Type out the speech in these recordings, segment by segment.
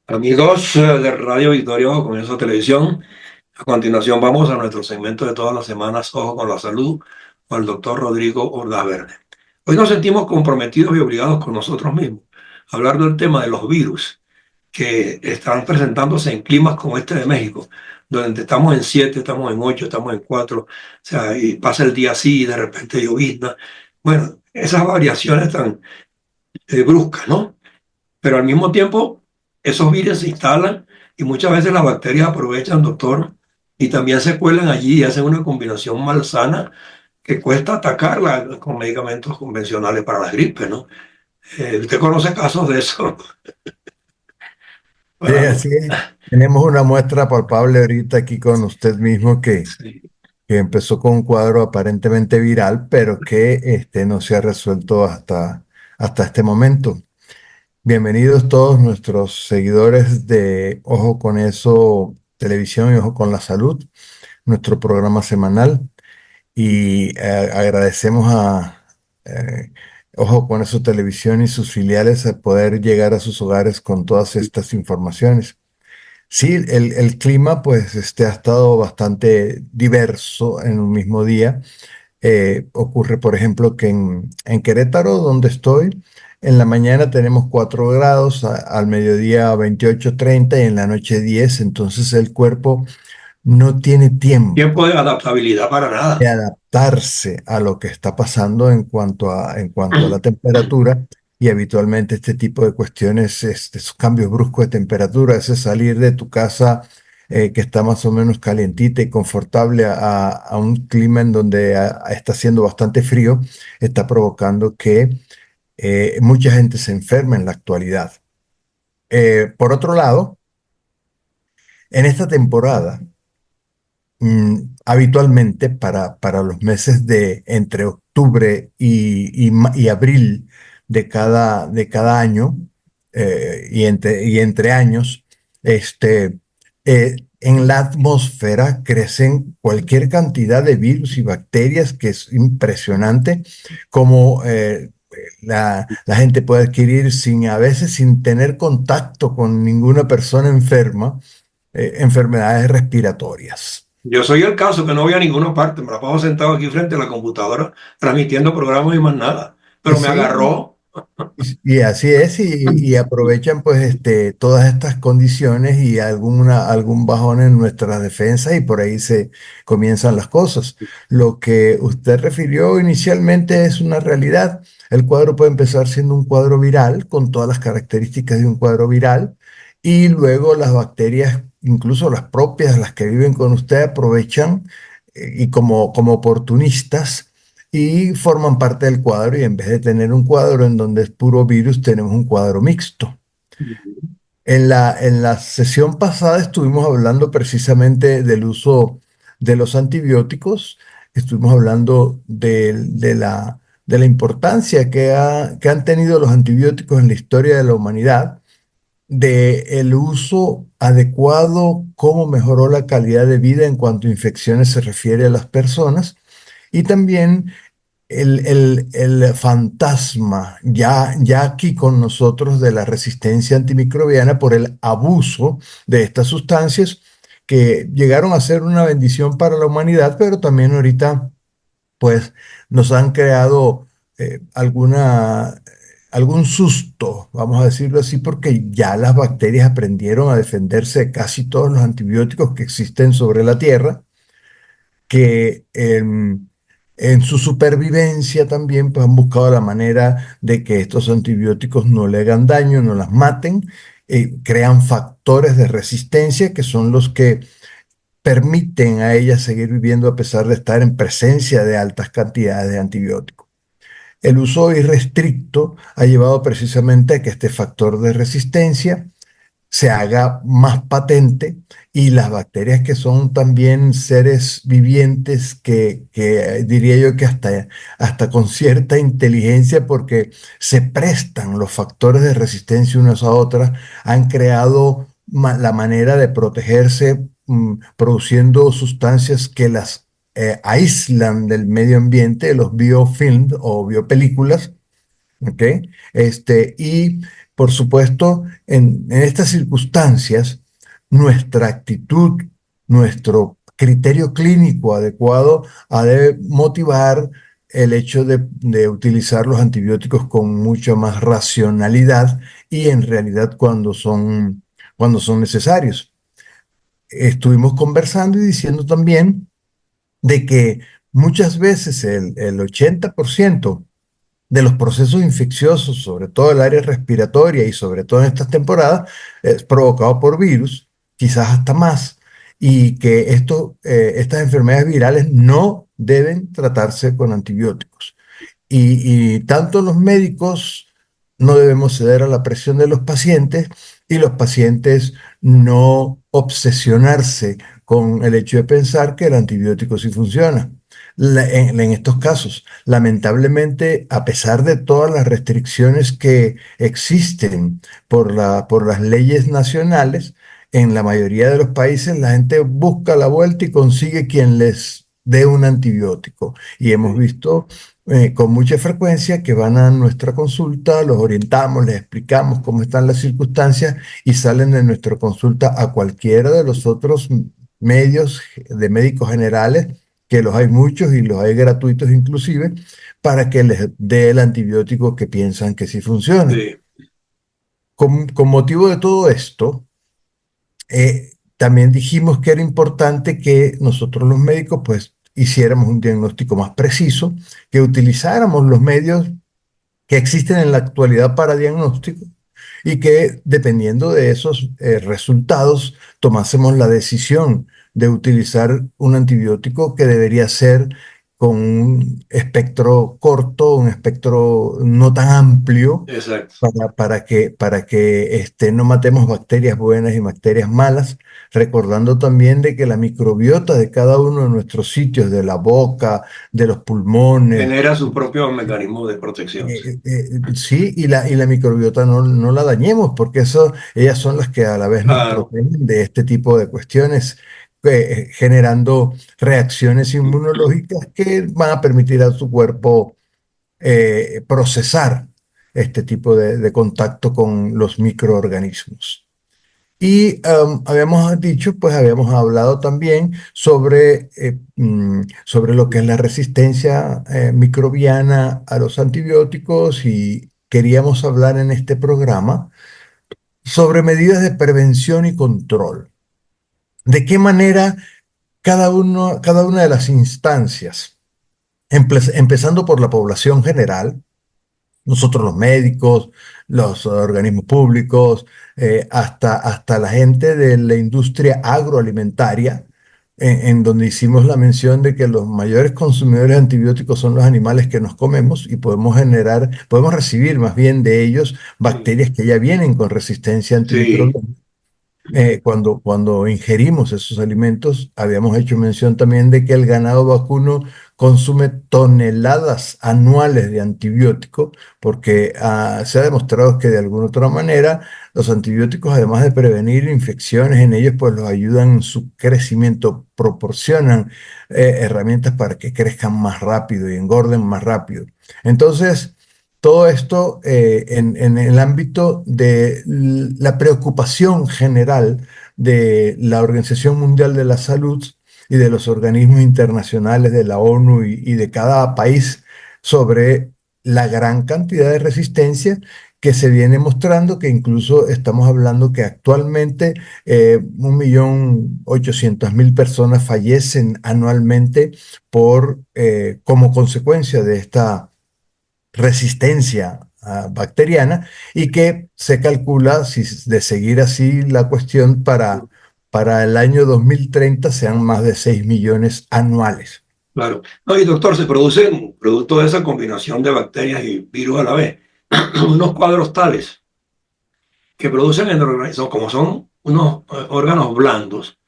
Amigos de Radio Victoria Ojo con esa televisión, a continuación vamos a nuestro segmento de todas las semanas, Ojo con la Salud, con el doctor Rodrigo Ordaz Verde. Hoy nos sentimos comprometidos y obligados con nosotros mismos, a hablar del tema de los virus que están presentándose en climas como este de México, donde estamos en 7, estamos en 8, estamos en 4, o sea, y pasa el día así y de repente llovizna. Bueno, esas variaciones tan bruscas, ¿no? Pero al mismo tiempo, esos virus se instalan y muchas veces las bacterias aprovechan, doctor, y también se cuelan allí y hacen una combinación malsana que cuesta atacarla con medicamentos convencionales para las gripes, ¿no? ¿Usted conoce casos de eso? Sí, Para no- así es. Tenemos una muestra palpable ahorita aquí con usted mismo Sí. que empezó con un cuadro aparentemente viral, pero que no se ha resuelto hasta este momento. Bienvenidos todos nuestros seguidores de Ojo con Eso Televisión y Ojo con la Salud, nuestro programa semanal. Y agradecemos a eh, Ojo con Eso Televisión y sus filiales a poder llegar a sus hogares con todas estas informaciones. Sí, el clima pues ha estado bastante diverso en un mismo día. Ocurre, por ejemplo, que en Querétaro, donde estoy, en la mañana tenemos 4 grados, al mediodía 28, 30 y en la noche 10. Entonces el cuerpo no tiene tiempo Tiempo de adaptabilidad para de nada. adaptarse a lo que está pasando en cuanto a la temperatura. Y habitualmente este tipo de cuestiones, esos cambios bruscos de temperatura, ese salir de tu casa que está más o menos calientita y confortable a un clima en donde está haciendo bastante frío, está provocando que mucha gente se enferme en la actualidad. Por otro lado, en esta temporada, habitualmente para los meses de entre octubre y abril de cada año, y entre años, en la atmósfera crecen cualquier cantidad de virus y bacterias que es impresionante como la gente puede adquirir a veces sin tener contacto con ninguna persona enferma, enfermedades respiratorias. Yo soy el caso que no voy a ninguna parte, me la paso sentado aquí frente a la computadora transmitiendo programas y más nada, pero me Sí, agarró. y así es, y aprovechan pues todas estas condiciones y algún bajón en nuestras defensas y por ahí se comienzan las cosas. Lo que usted refirió inicialmente es una realidad. El cuadro puede empezar siendo un cuadro viral con todas las características de un cuadro viral y luego las bacterias, incluso las propias, las que viven con usted, aprovechan y como oportunistas y forman parte del cuadro y en vez de tener un cuadro en donde es puro virus, tenemos un cuadro mixto. En la sesión pasada estuvimos hablando precisamente del uso de los antibióticos, estuvimos hablando de la importancia que han tenido los antibióticos en la historia de la humanidad, de el uso adecuado, cómo mejoró la calidad de vida en cuanto a infecciones se refiere a las personas, y también el fantasma ya aquí con nosotros de la resistencia antimicrobiana por el abuso de estas sustancias que llegaron a ser una bendición para la humanidad, pero también ahorita pues nos han creado algún susto, vamos a decirlo así, porque ya las bacterias aprendieron a defenderse de casi todos los antibióticos que existen sobre la Tierra, que en su supervivencia también pues, han buscado la manera de que estos antibióticos no le hagan daño, no las maten, crean factores de resistencia que son los que permiten a ellas seguir viviendo a pesar de estar en presencia de altas cantidades de antibióticos. El uso irrestricto ha llevado precisamente a que este factor de resistencia se haga más patente y las bacterias que son también seres vivientes que diría yo que hasta con cierta inteligencia porque se prestan los factores de resistencia unas a otras, han creado la manera de protegerse produciendo sustancias que las aíslan del medio ambiente, los biofilms o biopelículas. ¿Ok? Y por supuesto, en estas circunstancias, nuestra actitud, nuestro criterio clínico adecuado ha de motivar el hecho de utilizar los antibióticos con mucha más racionalidad y en realidad cuando son necesarios. Estuvimos conversando y diciendo también de que muchas veces el 80% de los procesos infecciosos, sobre todo el área respiratoria y sobre todo en estas temporadas, es provocado por virus, quizás hasta más, y que estas enfermedades virales no deben tratarse con antibióticos. Y tanto los médicos no debemos ceder a la presión de los pacientes y los pacientes no obsesionarse con el hecho de pensar que el antibiótico sí funciona. En estos casos, lamentablemente, a pesar de todas las restricciones que existen por las leyes nacionales, en la mayoría de los países la gente busca la vuelta y consigue quien les dé un antibiótico. Y hemos Sí, visto con mucha frecuencia que van a nuestra consulta, los orientamos, les explicamos cómo están las circunstancias y salen de nuestra consulta a cualquiera de los otros medios de médicos generales, que los hay muchos y los hay gratuitos inclusive, para que les dé el antibiótico que piensan que sí funciona. sí, Con motivo de todo esto, también dijimos que era importante que nosotros los médicos pues hiciéramos un diagnóstico más preciso, que utilizáramos los medios que existen en la actualidad para diagnóstico y que dependiendo de esos resultados tomásemos la decisión de utilizar un antibiótico que debería ser con un espectro corto, un espectro no tan amplio exacto. para que no matemos bacterias buenas y bacterias malas, recordando también de que la microbiota de cada uno de nuestros sitios, de la boca, de los pulmones, Genera sus propios mecanismos de protección. Sí. sí, y la microbiota no la dañemos, porque ellas son las que a la vez nos Claro, protegen de este tipo de cuestiones, generando reacciones inmunológicas que van a permitir a su cuerpo procesar este tipo de contacto con los microorganismos. Y habíamos dicho, pues habíamos hablado también sobre lo que es la resistencia microbiana a los antibióticos y queríamos hablar en este programa sobre medidas de prevención y control. De qué manera cada una de las instancias, empezando por la población general, nosotros los médicos, los organismos públicos, hasta la gente de la industria agroalimentaria, en donde hicimos la mención de que los mayores consumidores de antibióticos son los animales que nos comemos y podemos recibir más bien de ellos sí, bacterias que ya vienen con resistencia sí, antimicrobiana. Cuando ingerimos esos alimentos, habíamos hecho mención también de que el ganado vacuno consume toneladas anuales de antibiótico, porque se ha demostrado que de alguna otra manera los antibióticos, además de prevenir infecciones en ellos, pues los ayudan en su crecimiento, proporcionan herramientas para que crezcan más rápido y engorden más rápido. Entonces, todo esto en el ámbito de la preocupación general de la Organización Mundial de la Salud y de los organismos internacionales de la ONU y de cada país sobre la gran cantidad de resistencia que se viene mostrando, que incluso estamos hablando que actualmente 1.800.000 personas fallecen anualmente como consecuencia de esta resistencia bacteriana y que se calcula, si de seguir así la cuestión, para el año 2030 sean más de 6 millones anuales. claro. No, y doctor, se producen, producto de esa combinación de bacterias y virus a la vez, unos cuadros tales que producen en el organismo, como son unos órganos blandos,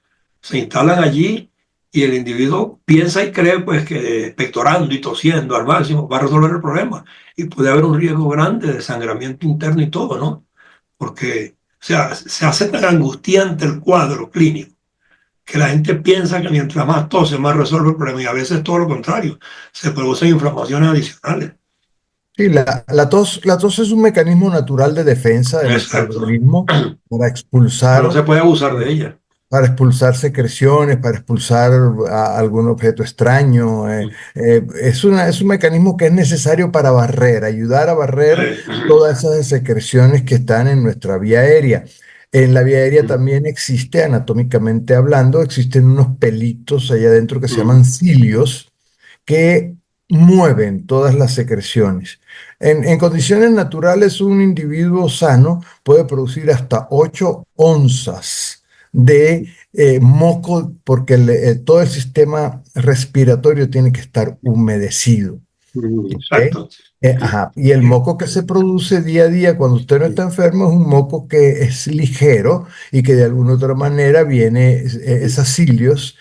se instalan allí y el individuo piensa y cree pues que expectorando y tosiendo al máximo va a resolver el problema y puede haber un riesgo grande de sangramiento interno y todo, ¿no? Porque, o sea, se hace tan angustiante el cuadro clínico que la gente piensa que mientras más tose, más resuelve el problema y a veces todo lo contrario, se producen inflamaciones adicionales. Sí, la tos es un mecanismo natural de defensa de nuestro Exacto. organismo para Pero no se puede abusar eh, de ella. secreciones, para expulsar algún objeto extraño. Es un mecanismo que es necesario para barrer, ayudar a barrer Eh, todas esas secreciones que están en nuestra vía aérea. En la vía aérea mm, también existe, anatómicamente hablando, existen unos pelitos allá adentro que se llaman mm, cilios que mueven todas las secreciones. En condiciones naturales, un individuo sano puede producir hasta 8 onzas de moco porque todo el sistema respiratorio tiene que estar humedecido. ¿Ok? exacto. Ajá. Y el moco que se produce día a día cuando usted no está enfermo es un moco que es ligero y que de alguna otra manera viene, esos cilios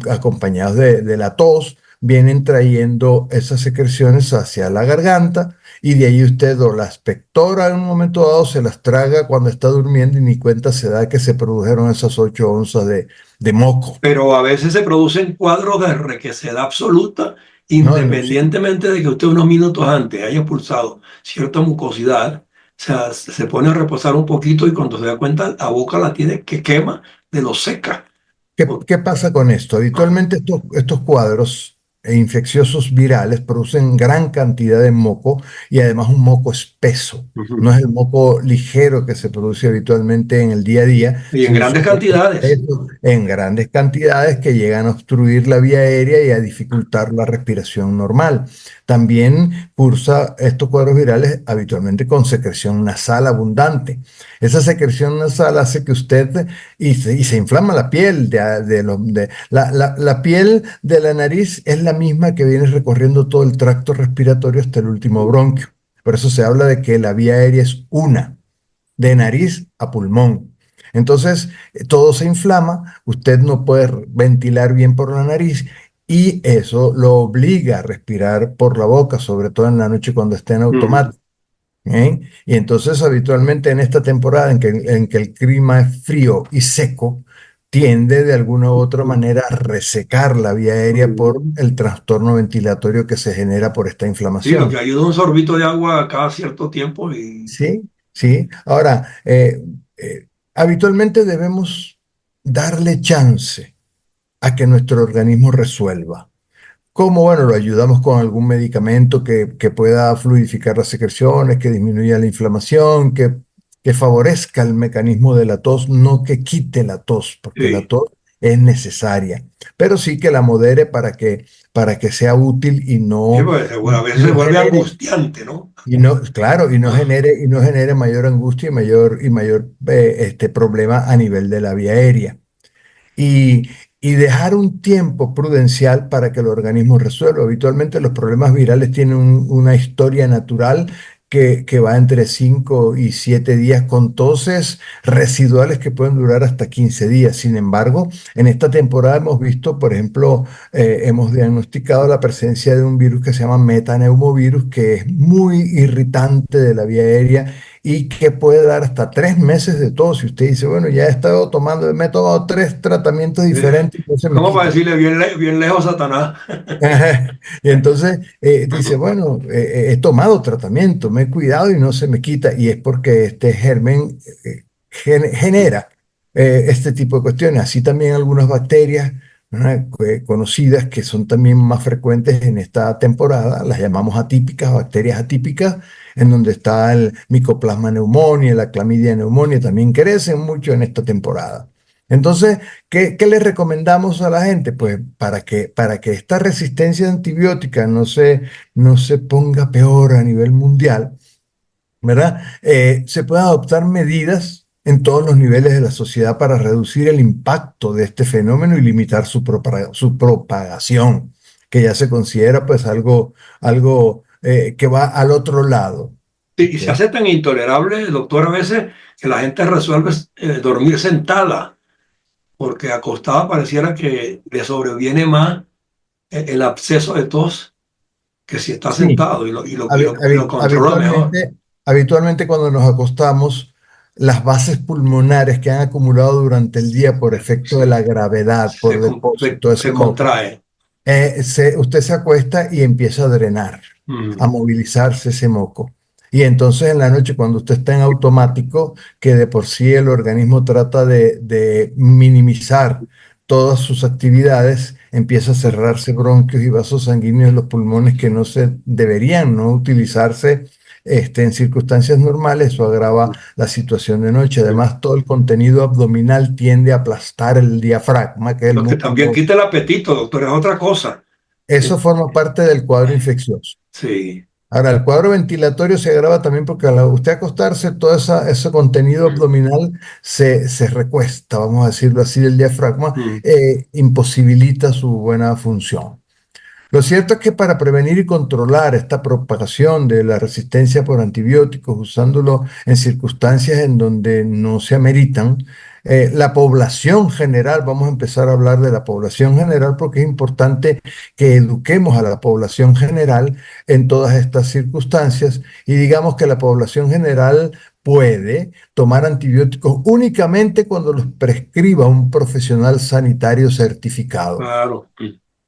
acompañados de la tos, vienen trayendo esas secreciones hacia la garganta y de ahí usted o las pectora en un momento dado, se las traga cuando está durmiendo y ni cuenta se da que se produjeron esas 8 onzas de moco. Pero a veces se producen cuadros de requesed absoluta, ¿No? Sí. independientemente de que usted unos minutos antes haya expulsado cierta mucosidad, o sea, se pone a reposar un poquito y cuando se da cuenta, la boca la tiene que quema de lo seca. ¿Qué pasa con esto? Ajá. Habitualmente estos cuadros infecciosos virales producen gran cantidad de moco y además un moco espeso. Ujú. No es el moco ligero que se produce habitualmente en el día a día, Y en sino es grandes un moco cantidades. espeso en grandes cantidades que llegan a obstruir la vía aérea y a dificultar la respiración normal. También cursa estos cuadros virales habitualmente con secreción nasal abundante. Esa secreción nasal hace que usted y se inflama la piel la piel de la nariz es la misma que viene recorriendo todo el tracto respiratorio hasta el último bronquio. Por eso se habla de que la vía aérea es una, de nariz a pulmón. Entonces, todo se inflama, usted no puede ventilar bien por la nariz y eso lo obliga a respirar por la boca, sobre todo en la noche cuando esté en Ujú. automático. ¿Eh? Y entonces habitualmente en esta temporada en que el clima es frío y seco, tiende de alguna u otra manera a resecar la vía aérea por Ujú. el trastorno ventilatorio que se genera por esta Sí, lo que inflamación. ayuda es un sorbito de agua cada cierto tiempo y ¿Sí? ¿Sí? Ahora, habitualmente debemos darle chance a que nuestro organismo resuelva. ¿Cómo? Bueno, lo ayudamos con algún medicamento que pueda fluidificar las secreciones, que disminuya la inflamación, que favorezca el mecanismo de la tos, no que quite la tos, porque la sí. tos es necesaria, pero sí que la modere para que sea útil Sí, no, pues, a y veces se no vuelve genere, angustiante, ¿no? claro, Ah, y no genere mayor angustia y mayor problema a nivel de la vía aérea y, y dejar un tiempo prudencial para que el organismo resuelva. Habitualmente los problemas virales tienen una historia natural que va entre 5 y 7 días con toses residuales que pueden durar hasta 15 días. Sin embargo, en esta temporada hemos visto, por ejemplo, hemos diagnosticado la presencia de un virus que se llama metaneumovirus, que es muy irritante de la vía aérea y que puede dar hasta 3 meses de tos. Si usted dice, bueno, ya he estado tomando, me he tomado 3 tratamientos eh, diferentes y no se me ¿cómo para quita. decirle bien, bien lejos, Satanás? Y entonces dice, bueno, he tomado tratamiento, me he cuidado y no se me quita. Y es porque este germen genera este tipo de cuestiones. Así también algunas bacterias, ¿verdad? Conocidas que son también más frecuentes en esta temporada, las llamamos atípicas, bacterias atípicas, en donde está el Mycoplasma pneumoniae, la Clamidia pneumoniae, también crecen mucho en esta temporada. Entonces, ¿qué le recomendamos a la gente? Pues para que esta resistencia antibiótica no se ponga peor a nivel mundial, ¿verdad? Se pueden adoptar medidas en todos los niveles de la sociedad para reducir el impacto de este fenómeno y limitar su propagación, que ya se considera pues algo que va al otro lado. Sí, y ¿Ok? se hace tan intolerable, doctor, a veces que la gente resuelve dormir sentada, porque acostada pareciera que le sobreviene más el absceso de tos que si está Sí, sentado y lo controla mejor. habitualmente cuando nos acostamos, las bases pulmonares que han acumulado durante el día por efecto de Sí, la gravedad, por se depósito de ese se moco, contrae. usted se acuesta y empieza a drenar. a movilizarse ese moco. Y entonces en la noche, cuando usted está en automático, que de por sí el organismo trata de minimizar todas sus actividades, empieza a cerrarse bronquios y vasos sanguíneos en los pulmones que no se deberían no utilizarse en circunstancias normales. Eso agrava la situación de noche. Además, todo el contenido abdominal tiende a aplastar el diafragma, que es el Lo que también músculo. quita el apetito, doctor, es otra cosa. Eso forma parte del cuadro infeccioso. Sí. Ahora, el cuadro ventilatorio se agrava también porque al usted acostarse, ese contenido abdominal se recuesta, vamos a decirlo así, del diafragma, Mm. imposibilita su buena función. Lo cierto es que para prevenir y controlar esta propagación de la resistencia por antibióticos, usándolo en circunstancias en donde no se ameritan, la población general, vamos a empezar a hablar de la población general porque es importante que eduquemos a la población general en todas estas circunstancias y digamos que la población general puede tomar antibióticos únicamente cuando los prescriba un profesional sanitario certificado. Claro.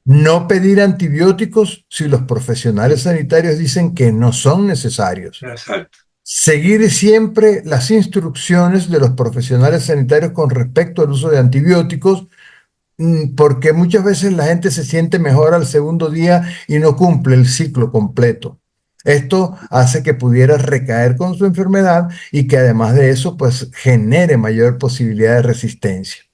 No pedir antibióticos si los profesionales sanitarios dicen que no son necesarios. Exacto. Seguir siempre las instrucciones de los profesionales sanitarios con respecto al uso de antibióticos, porque muchas veces la gente se siente mejor al segundo día y no cumple el ciclo completo. Esto hace que pudiera recaer con su enfermedad y que además de eso, pues genere mayor posibilidad de resistencia.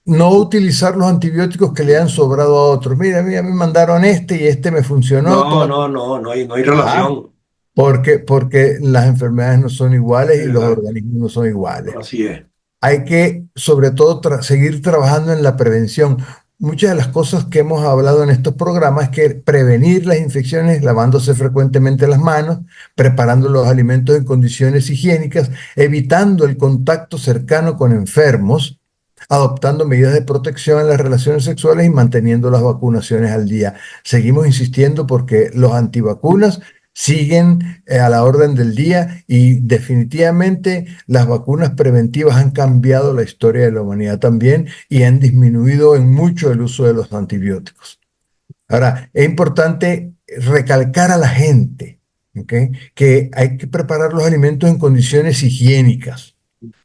No utilizar los antibióticos que le han sobrado a otros. Mira, mira, me mandaron este y este me funcionó. No, Tómate. no, no, no hay Ah, relación. porque las enfermedades no son iguales y los Exacto. organismos no son iguales. Así es. Hay que, sobre todo, seguir trabajando en la prevención. Muchas de las cosas que hemos hablado en estos programas es que prevenir las infecciones lavándose frecuentemente las manos, preparando los alimentos en condiciones higiénicas, evitando el contacto cercano con enfermos, adoptando medidas de protección en las relaciones sexuales y manteniendo las vacunaciones al día. Seguimos insistiendo porque los antivacunas siguen a la orden del día y definitivamente las vacunas preventivas han cambiado la historia de la humanidad también y han disminuido en mucho el uso de los antibióticos. Ahora, es importante recalcar a la gente, ¿ok?, que hay que preparar los alimentos en condiciones higiénicas,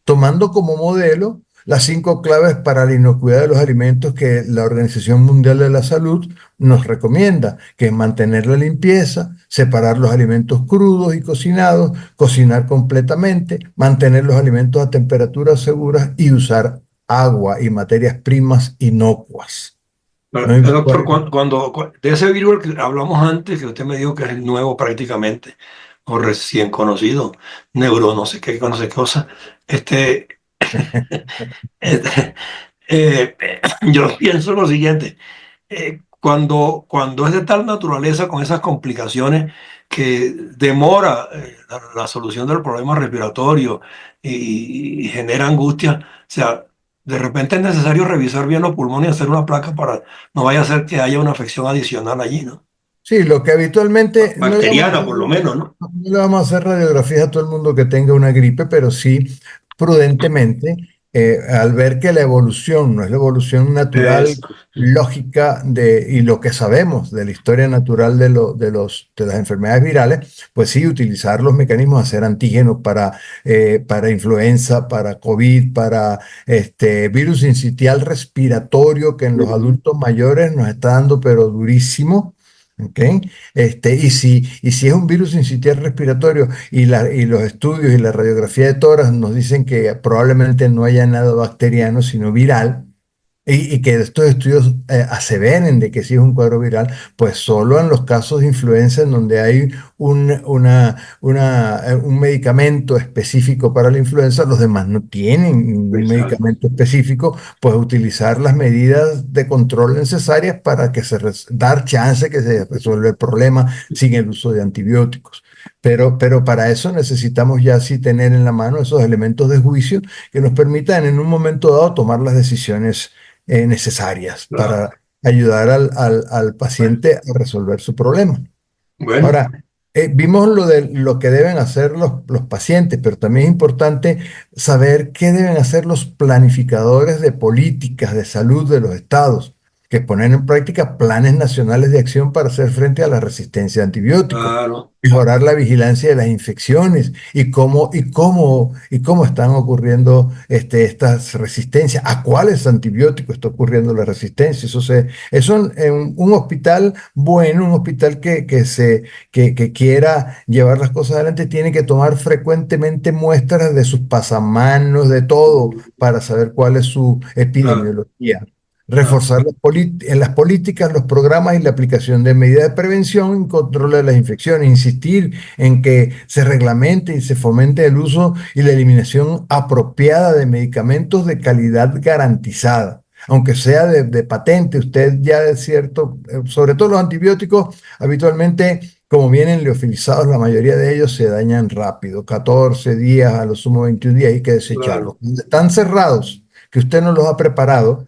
tomando como modelo las 5 claves para la inocuidad de los alimentos que la Organización Mundial de la Salud nos recomienda, que es mantener la limpieza, separar los alimentos crudos y cocinados, cocinar completamente, mantener los alimentos a temperaturas seguras y usar agua y materias primas inocuas. No Doctor, importa. de ese virus que hablamos antes, que usted me dijo que es el nuevo prácticamente, o recién conocido, neuro, no sé qué, no sé qué cosa, este, este, yo pienso lo siguiente, cuando es de tal naturaleza, con esas complicaciones que demora la solución del problema respiratorio y genera angustia, o sea, de repente es necesario revisar bien los pulmones y hacer una placa para no vaya a ser que haya una afección adicional allí, ¿no? Sí, lo que habitualmente Bacteriana, por lo menos, ¿no? no le vamos a hacer radiografías a todo el mundo que tenga una gripe, pero sí prudentemente, al ver que la evolución no es la evolución natural, Es, lógica y lo que sabemos de la historia natural de las enfermedades virales, pues sí, utilizar los mecanismos, hacer antígenos para influenza, para COVID, para virus sincitial respiratorio que en los adultos mayores nos está dando, pero durísimo. ¿Ok? Y si es un virus sincitial respiratorio y los estudios y la radiografía de tórax nos dicen que probablemente no haya nada bacteriano, sino viral, y que estos estudios aseveren de que sí es un cuadro viral, pues solo en los casos de influenza en donde hay un medicamento específico para la influenza, los demás no tienen ningún exacto. medicamento específico, pues utilizar las medidas de control necesarias para que dar chance que se resuelva el problema sin el uso de antibióticos. Pero para eso necesitamos ya sí tener en la mano esos elementos de juicio que nos permitan en un momento dado tomar las decisiones necesarias Claro. para ayudar al Bueno, paciente a resolver su problema. bueno, Ahora, vimos lo de lo que deben hacer los pacientes, pero también es importante saber qué deben hacer los planificadores de políticas de salud de los estados, que poner en práctica planes nacionales de acción para hacer frente a la resistencia a antibióticos, claro, mejorar la vigilancia de las infecciones y cómo están ocurriendo estas resistencias, a cuáles antibióticos está ocurriendo la resistencia. Eso en un hospital bueno, un hospital que quiera llevar las cosas adelante, tiene que tomar frecuentemente muestras de sus pasamanos, de todo, para saber cuál es su claro, epidemiología. claro, Reforzar en las políticas, los programas y la aplicación de medidas de prevención y control de las infecciones. Insistir en que se reglamente y se fomente el uso y la eliminación apropiada de medicamentos de calidad garantizada. Aunque sea de patente, usted ya es cierto, sobre todo los antibióticos, habitualmente, como vienen liofilizados, la mayoría de ellos se dañan rápido, 14 días, a lo sumo 21 días, hay que desecharlos. claro, Cuando están cerrados, que usted no los ha preparado,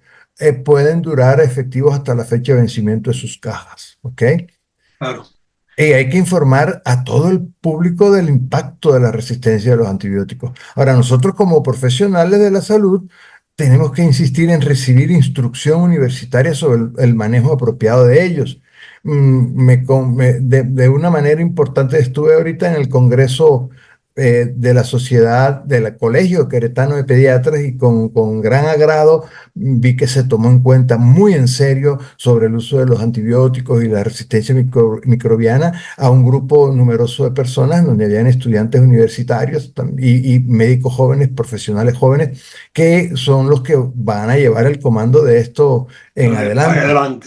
pueden durar efectivos hasta la fecha de vencimiento de sus cajas, ¿ok? claro. Y hay que informar a todo el público del impacto de la resistencia de los antibióticos. Ahora, nosotros como profesionales de la salud tenemos que insistir en recibir instrucción universitaria sobre el manejo apropiado de ellos. De una manera importante estuve ahorita en el Congreso de la Sociedad del Colegio Queretano de Pediatras y con gran agrado vi que se tomó en cuenta muy en serio sobre el uso de los antibióticos y la resistencia microbiana a un grupo numeroso de personas, donde habían estudiantes universitarios y médicos jóvenes, profesionales jóvenes, que son los que van a llevar el comando de esto en adelante. Adelante.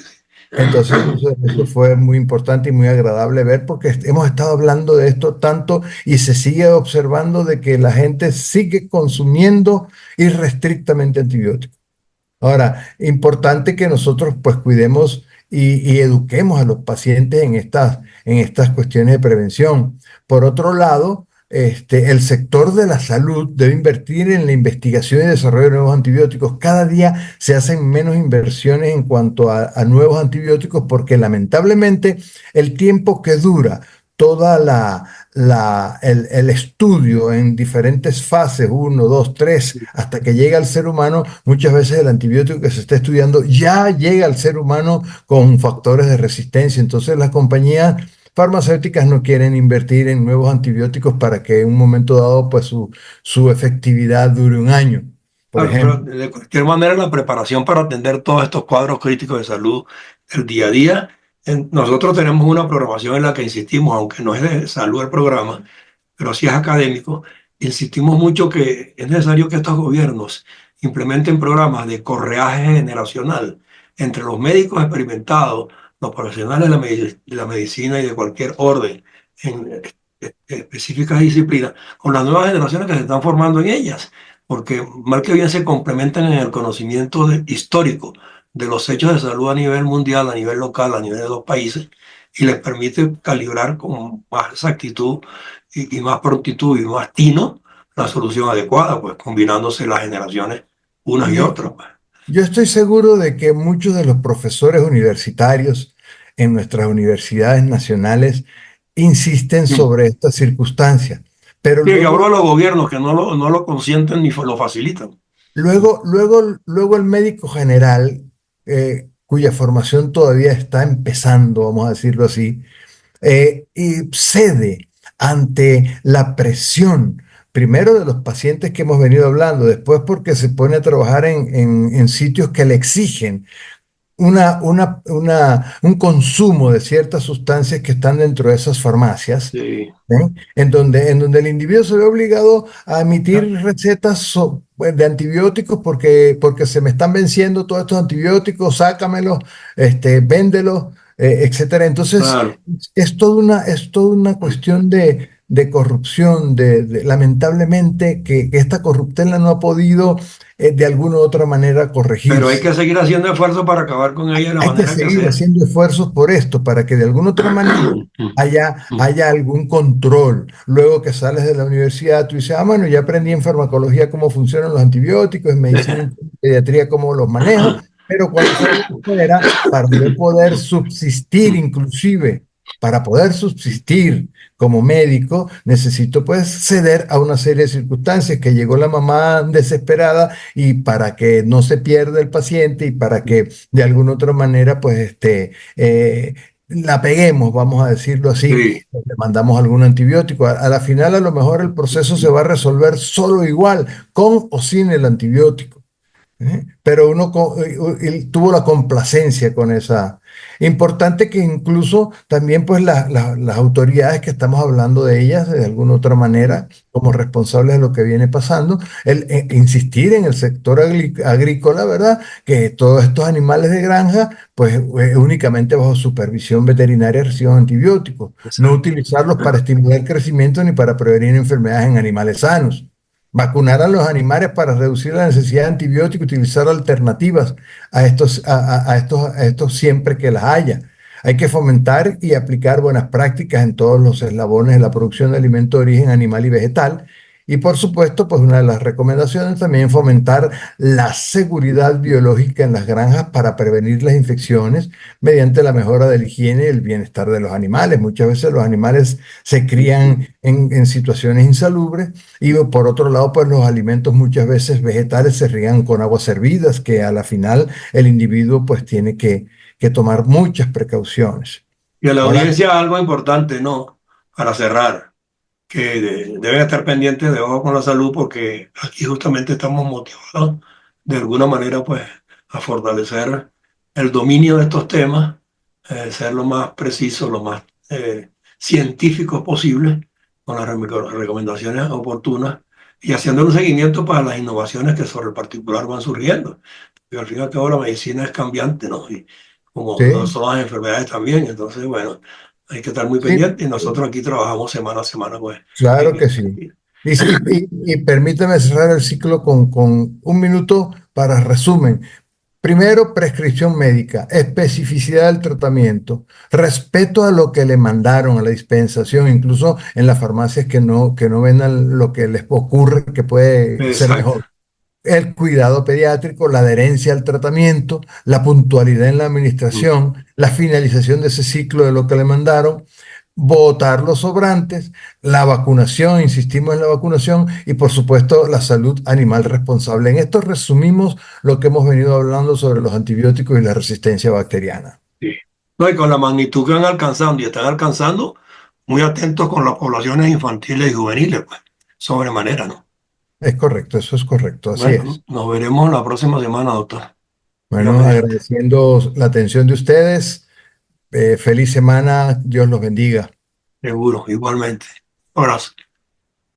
Entonces, eso fue muy importante y muy agradable ver porque hemos estado hablando de esto tanto y se sigue observando de que la gente sigue consumiendo irrestrictamente antibióticos. Ahora, importante que nosotros pues cuidemos y eduquemos a los pacientes en estas cuestiones de prevención. Por otro lado, el sector de la salud debe invertir en la investigación y desarrollo de nuevos antibióticos. Cada día se hacen menos inversiones en cuanto a nuevos antibióticos porque lamentablemente el tiempo que dura toda el estudio en diferentes fases, uno, dos, tres, hasta que llega al ser humano, muchas veces el antibiótico que se está estudiando ya llega al ser humano con factores de resistencia. Entonces las compañías farmacéuticas no quieren invertir en nuevos antibióticos para que en un momento dado pues su efectividad dure un año, por Claro, pero ejemplo. de cualquier manera, la preparación para atender todos estos cuadros críticos de salud del día a día, nosotros tenemos una programación en la que insistimos, aunque no es de salud el programa, pero sí es académico, insistimos mucho que es necesario que estos gobiernos implementen programas de correaje generacional entre los médicos experimentados, los profesionales de la medicina y de cualquier orden en específicas disciplinas, con las nuevas generaciones que se están formando en ellas, porque mal que bien se complementan en el conocimiento histórico de los hechos de salud a nivel mundial, a nivel local, a nivel de los países, y les permite calibrar con más exactitud y más prontitud y más tino la solución adecuada, pues combinándose las generaciones unas y Yo, otras, pues. yo estoy seguro de que muchos de los profesores universitarios en nuestras universidades nacionales insisten Mm. sobre esta circunstancia, pero Sí, yo hablo de los gobiernos que no lo consienten ni lo facilitan. luego el médico general, cuya formación todavía está empezando, vamos a decirlo así, y cede ante la presión, primero de los pacientes que hemos venido hablando, después porque se pone a trabajar en sitios que le exigen un consumo de ciertas sustancias que están dentro de esas farmacias, Sí. ¿eh? En donde el individuo se ve obligado a emitir recetas pues, de antibióticos porque se me están venciendo todos estos antibióticos, sácamelos, véndelos, etcétera. Entonces, Claro, es toda una cuestión de corrupción, lamentablemente que esta corruptela no ha podido de alguna u otra manera pero hay corregirse. que seguir haciendo esfuerzos para acabar con ella de la Hay que manera que seguir sea. haciendo esfuerzos por esto, para que de alguna otra manera haya algún control. Luego que sales de la universidad, tú dices, bueno, ya aprendí en farmacología cómo funcionan los antibióticos, en medicina, en pediatría, cómo los manejo, pero cuando salgo fuera, para yo poder subsistir inclusive para poder subsistir como médico, necesito pues ceder a una serie de circunstancias, que llegó la mamá desesperada y para que no se pierda el paciente y para que de alguna otra manera pues la peguemos, vamos a decirlo así, Sí. le mandamos algún antibiótico. A la final a lo mejor el proceso se va a resolver solo igual, con o sin el antibiótico. Pero él tuvo la complacencia con esa. Importante que incluso también pues las autoridades que estamos hablando de ellas de alguna otra manera como responsables de lo que viene pasando, insistir en el sector agrícola, ¿verdad? Que todos estos animales de granja pues únicamente bajo supervisión veterinaria reciban antibióticos, no Exacto. utilizarlos para estimular el crecimiento ni para prevenir enfermedades en animales sanos. Vacunar a los animales para reducir la necesidad de antibióticos, utilizar alternativas a estos siempre que las haya. Hay que fomentar y aplicar buenas prácticas en todos los eslabones de la producción de alimentos de origen animal y vegetal. Y por supuesto, pues una de las recomendaciones también es fomentar la seguridad biológica en las granjas para prevenir las infecciones mediante la mejora de la higiene y el bienestar de los animales. Muchas veces los animales se crían en situaciones insalubres y por otro lado, pues los alimentos muchas veces vegetales se riegan con aguas hervidas, que a la final el individuo pues tiene que tomar muchas precauciones. Y a la Ahora, audiencia algo importante, ¿no? Para cerrar, que deben estar pendientes de ojo con la salud porque aquí justamente estamos motivados de alguna manera pues a fortalecer el dominio de estos temas, ser lo más preciso, lo más científicos posible con las recomendaciones oportunas y haciendo un seguimiento para las innovaciones que sobre el particular van surgiendo. Y al fin y al cabo la medicina es cambiante, ¿no? Y como no sí, son las enfermedades también, entonces bueno, hay que estar muy sí, pendiente y nosotros aquí trabajamos semana a semana, pues. claro que sí. Y permíteme cerrar el ciclo con un minuto para resumen. Primero, prescripción médica, especificidad del tratamiento, respeto a lo que le mandaron, a la dispensación, incluso en las farmacias que no vendan lo que les ocurre que puede ser Exacto. mejor. El cuidado pediátrico, la adherencia al tratamiento, la puntualidad en la administración, la finalización de ese ciclo de lo que le mandaron, botar los sobrantes, la vacunación, insistimos en la vacunación y por supuesto la salud animal responsable. En esto resumimos lo que hemos venido hablando sobre los antibióticos y la resistencia bacteriana. Sí. No, y con la magnitud que han alcanzado y están alcanzando, muy atentos con las poblaciones infantiles y juveniles, pues, sobremanera, ¿no? Es correcto, eso es correcto, así Bueno, es. nos veremos la próxima semana, doctor. Dios Bueno, mediante. agradeciendo la atención de ustedes, feliz semana, Dios los bendiga. Seguro, igualmente. Abrazo.